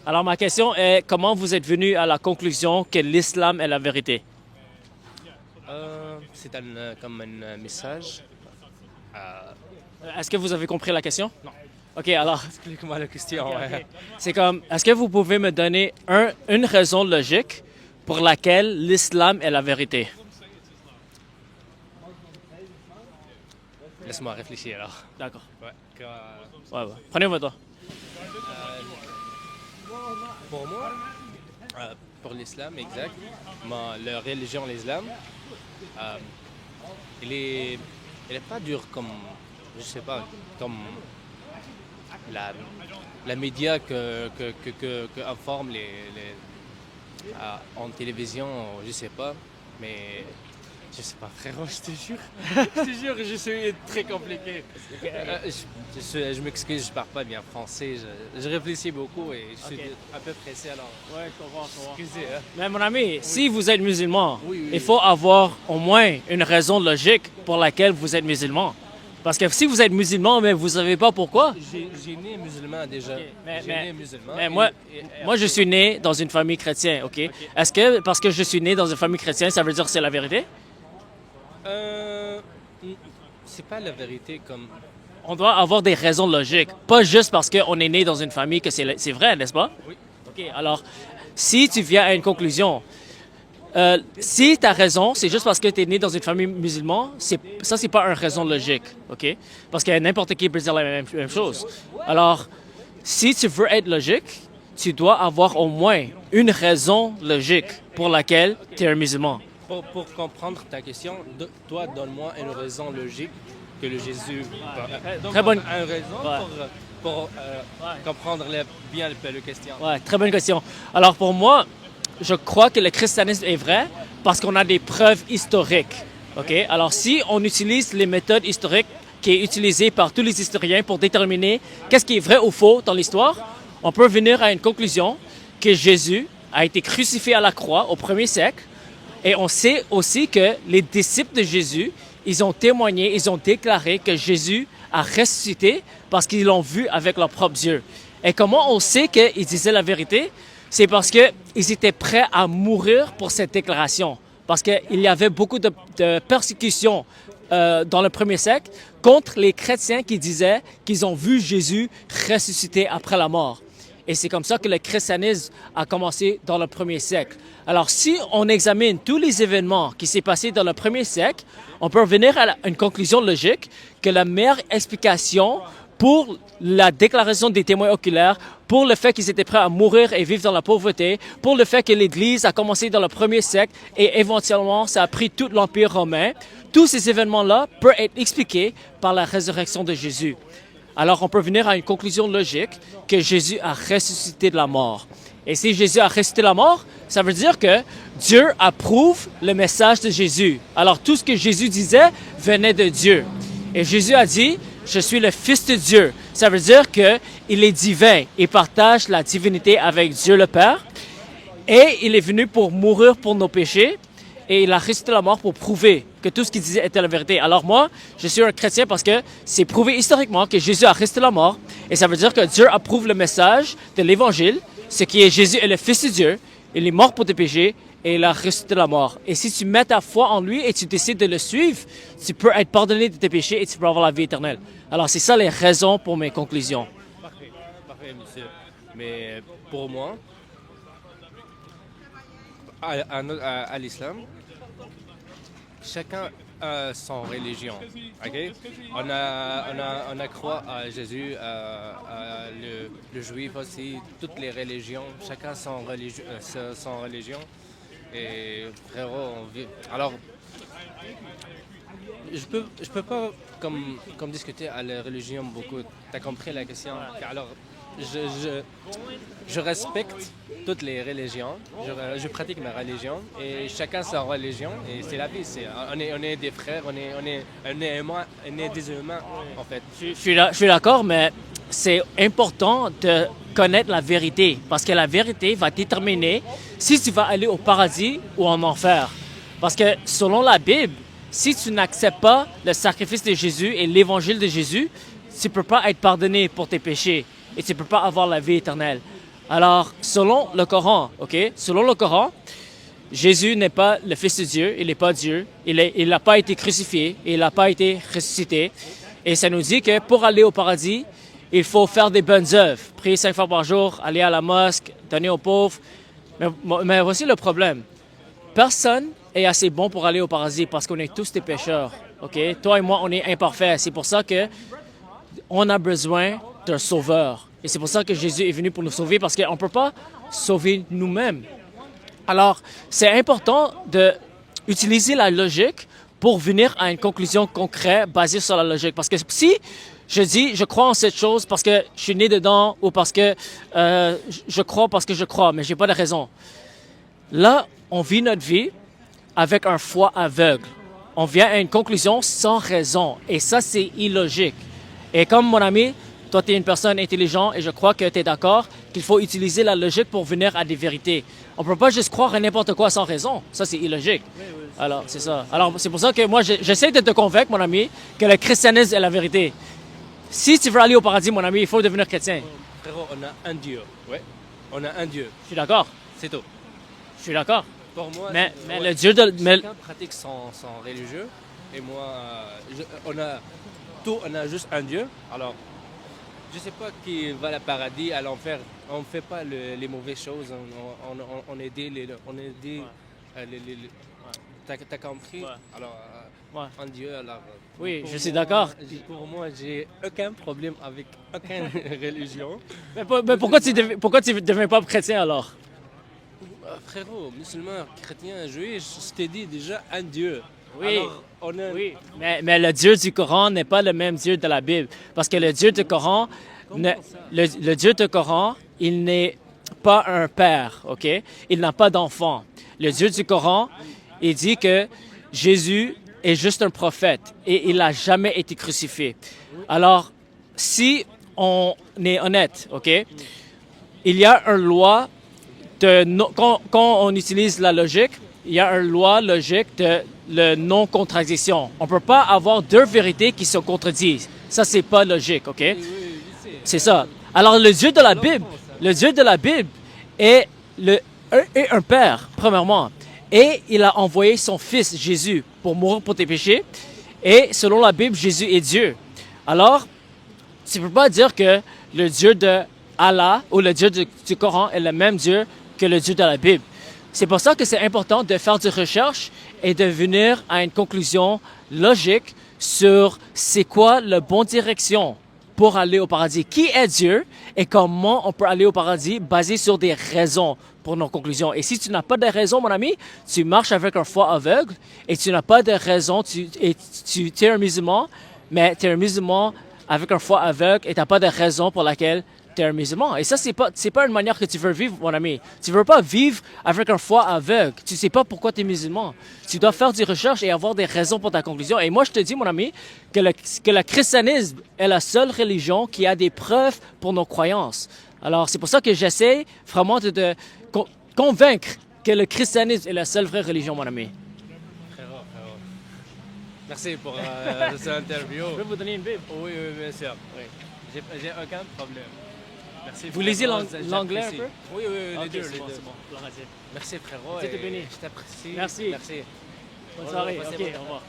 Alors ma question est, comment vous êtes venu à la conclusion que l'islam est la vérité? C'est comme un message. Est-ce que vous avez compris la question? Non. OK, alors, Explique-moi la question. Ouais. c'est comme, est-ce que vous pouvez me donner une raison logique pour laquelle l'islam est la vérité? Laisse-moi réfléchir alors. D'accord. Ouais. Ouais. Prenez votre temps. Pour moi, pour l'islam, exact, la religion, l'islam, euh, il est pas dur comme, je sais pas, comme la média que informe en télévision, je sais pas, mais je sais pas, frérot, je te jure. Je te jure, je suis très compliqué. Je m'excuse, je parle pas bien français. Je réfléchis beaucoup et je suis un peu pressé alors. Ouais, je comprends. Excusez. Hein. Mais mon ami, si vous êtes musulman, Oui. il faut avoir au moins une raison logique pour laquelle vous êtes musulman. Parce que si vous êtes musulman, mais vous ne savez pas pourquoi. J'ai né musulman déjà. Mais- J'ai mais- né musulman. Mais moi, je suis né dans une famille chrétienne, OK? Est-ce que parce que je suis né dans une famille chrétienne, ça veut dire que c'est la vérité? Euh, c'est pas la vérité comme. On doit avoir des raisons logiques, pas juste parce qu'on est né dans une famille que c'est vrai, n'est-ce pas? Oui. OK, alors, si tu viens à une conclusion, si tu as raison, c'est juste parce que tu es né dans une famille musulmane, ça, c'est pas une raison logique, OK? Parce que n'importe qui peut dire la même chose. Alors, si tu veux être logique, tu dois avoir au moins une raison logique pour laquelle tu es un musulman. Pour comprendre ta question, toi, donne-moi une raison logique que le Jésus. Très bonne. Une raison Ouais. pour comprendre bien la question. Ouais, très bonne question. Alors pour moi, je crois que le christianisme est vrai parce qu'on a des preuves historiques. OK? Alors si on utilise les méthodes historiques qui est utilisées par tous les historiens pour déterminer qu'est-ce qui est vrai ou faux dans l'histoire, on peut venir à une conclusion que Jésus a été crucifié à la croix au 1er siècle. Et on sait aussi que les disciples de Jésus, ils ont témoigné, ils ont déclaré que Jésus a ressuscité parce qu'ils l'ont vu avec leurs propres yeux. Et comment on sait qu'ils disaient la vérité? C'est parce qu'ils étaient prêts à mourir pour cette déclaration. Parce qu'il y avait beaucoup de persécutions dans le 1er siècle contre les chrétiens qui disaient qu'ils ont vu Jésus ressusciter après la mort. Et c'est comme ça que le christianisme a commencé dans le 1er siècle. Alors, si on examine tous les événements qui s'est passés dans le 1er siècle, on peut venir à une conclusion logique que la meilleure explication pour la déclaration des témoins oculaires, pour le fait qu'ils étaient prêts à mourir et vivre dans la pauvreté, pour le fait que l'Église a commencé dans le 1er siècle et éventuellement ça a pris tout l'Empire romain, tous ces événements-là peuvent être expliqués par la résurrection de Jésus. Alors, on peut venir à une conclusion logique que Jésus a ressuscité de la mort. Et si Jésus a ressuscité de la mort, ça veut dire que Dieu approuve le message de Jésus. Alors, tout ce que Jésus disait venait de Dieu. Et Jésus a dit, je suis le Fils de Dieu. Ça veut dire qu'il est divin. Il partage la divinité avec Dieu le Père. Et il est venu pour mourir pour nos péchés. Et il a ressuscité de la mort pour prouver que tout ce qu'il disait était la vérité. Alors moi, je suis un chrétien parce que c'est prouvé historiquement que Jésus a ressuscité de la mort. Et ça veut dire que Dieu approuve le message de l'Évangile, ce qui est Jésus est le Fils de Dieu, il est mort pour tes péchés et il a ressuscité de la mort. Et si tu mets ta foi en lui et tu décides de le suivre, tu peux être pardonné de tes péchés et tu peux avoir la vie éternelle. Alors c'est ça les raisons pour mes conclusions. Parfait, monsieur. Mais pour moi, à l'islam, chacun a son religion. Okay? On a croit à Jésus, le juif aussi, toutes les religions, chacun son religion. Et frérot, alors, je peux pas comme discuter à la religion beaucoup. T'as compris la question? Alors, je respecte toutes les religions, je pratique ma religion et chacun sa religion et c'est la vie. On est des frères, on est des humains en fait. Je suis d'accord, mais c'est important de connaître la vérité parce que la vérité va déterminer si tu vas aller au paradis ou en enfer. Parce que selon la Bible, si tu n'acceptes pas le sacrifice de Jésus et l'évangile de Jésus, tu ne peux pas être pardonné pour tes péchés et tu ne peux pas avoir la vie éternelle. Alors, selon le Coran, OK? Selon le Coran, Jésus n'est pas le Fils de Dieu, il n'est pas Dieu, il n'a pas été crucifié, il n'a pas été ressuscité. Et ça nous dit que pour aller au paradis, il faut faire des bonnes œuvres. Prier 5 fois par jour, aller à la mosquée, donner aux pauvres. Mais voici le problème. Personne est assez bon pour aller au paradis parce qu'on est tous des pécheurs. OK? Toi et moi, on est imparfaits. C'est pour ça que on a besoin d'un sauveur. Et c'est pour ça que Jésus est venu pour nous sauver parce qu'on ne peut pas sauver nous-mêmes. Alors, c'est important d'utiliser la logique pour venir à une conclusion concrète basée sur la logique. Parce que si je dis, je crois en cette chose parce que je suis né dedans ou parce que je crois parce que je crois, mais je n'ai pas de raison. Là, on vit notre vie avec un foi aveugle. On vient à une conclusion sans raison. Et ça, c'est illogique. Et comme mon ami, toi, tu es une personne intelligente et je crois que tu es d'accord qu'il faut utiliser la logique pour venir à des vérités. On ne peut pas juste croire à n'importe quoi sans raison. Ça, c'est illogique. Alors, c'est ça. Alors, c'est pour ça que moi, j'essaie de te convaincre, mon ami, que le christianisme est la vérité. Si tu veux aller au paradis, mon ami, il faut devenir chrétien. Frérot, on a un Dieu. Ouais. On a un Dieu. Je suis d'accord. C'est tout. Je suis d'accord. Pour moi, Mais le Dieu de... chacun pratique son religieux. Et moi, on a juste un Dieu. Alors, je ne sais pas qui va au paradis, à l'enfer. On ne fait pas les mauvaises choses. On aide T'as compris? Ouais. Alors, Ouais. un Dieu, alors... Oui, pour je suis moi, d'accord. Pour moi, j'ai aucun problème avec aucune religion. Mais pourquoi tu ne deviens pas chrétien alors? Frérot, musulman, chrétien, juif, je t'ai dit déjà un Dieu. Oui, Alors, oui. Mais le Dieu du Coran n'est pas le même Dieu de la Bible. Parce que le Dieu du Coran, le Dieu du Coran, il n'est pas un père, OK? Il n'a pas d'enfant. Le Dieu du Coran, il dit que Jésus est juste un prophète et il n'a jamais été crucifié. Alors, si on est honnête, OK? Il y a une loi quand on utilise la logique, il y a une loi logique de la non-contradiction. On ne peut pas avoir deux vérités qui se contredisent. Ça, c'est pas logique, OK? C'est ça. Alors, le Dieu de la Bible est un père, premièrement. Et il a envoyé son fils, Jésus, pour mourir pour tes péchés. Et selon la Bible, Jésus est Dieu. Alors, tu ne peux pas dire que le Dieu de Allah ou le Dieu du Coran est le même Dieu que le Dieu de la Bible. C'est pour ça que c'est important de faire des recherches et de venir à une conclusion logique sur c'est quoi la bonne direction pour aller au paradis. Qui est Dieu et comment on peut aller au paradis basé sur des raisons pour nos conclusions. Et si tu n'as pas de raison, mon ami, tu marches avec un foi aveugle et tu n'as pas de raison, tu es un musulman, mais tu es un musulman avec un foi aveugle et tu n'as pas de raison pour laquelle tu es un musulman. Et ça, c'est pas une manière que tu veux vivre, mon ami. Tu ne veux pas vivre avec un foi aveugle. Tu ne sais pas pourquoi tu es musulman. Tu dois faire des recherches et avoir des raisons pour ta conclusion. Et moi, je te dis, mon ami, que le christianisme est la seule religion qui a des preuves pour nos croyances. Alors, c'est pour ça que j'essaie vraiment de convaincre que le christianisme est la seule vraie religion, mon ami. Frérot. Merci pour cette interview. Je vais vous donner une Bible. Oui, bien sûr. Oui. J'ai aucun problème. Merci. Vous lisez frérot, l'anglais un j'apprécie. peu? Oui, Ok, les deux. c'est bon, c'est bon. Gloire à Dieu. Merci frérot. Dieu te et bénisse. Je t'apprécie. Merci. Merci. Bonne soirée. Passez OK, bonne- au revoir.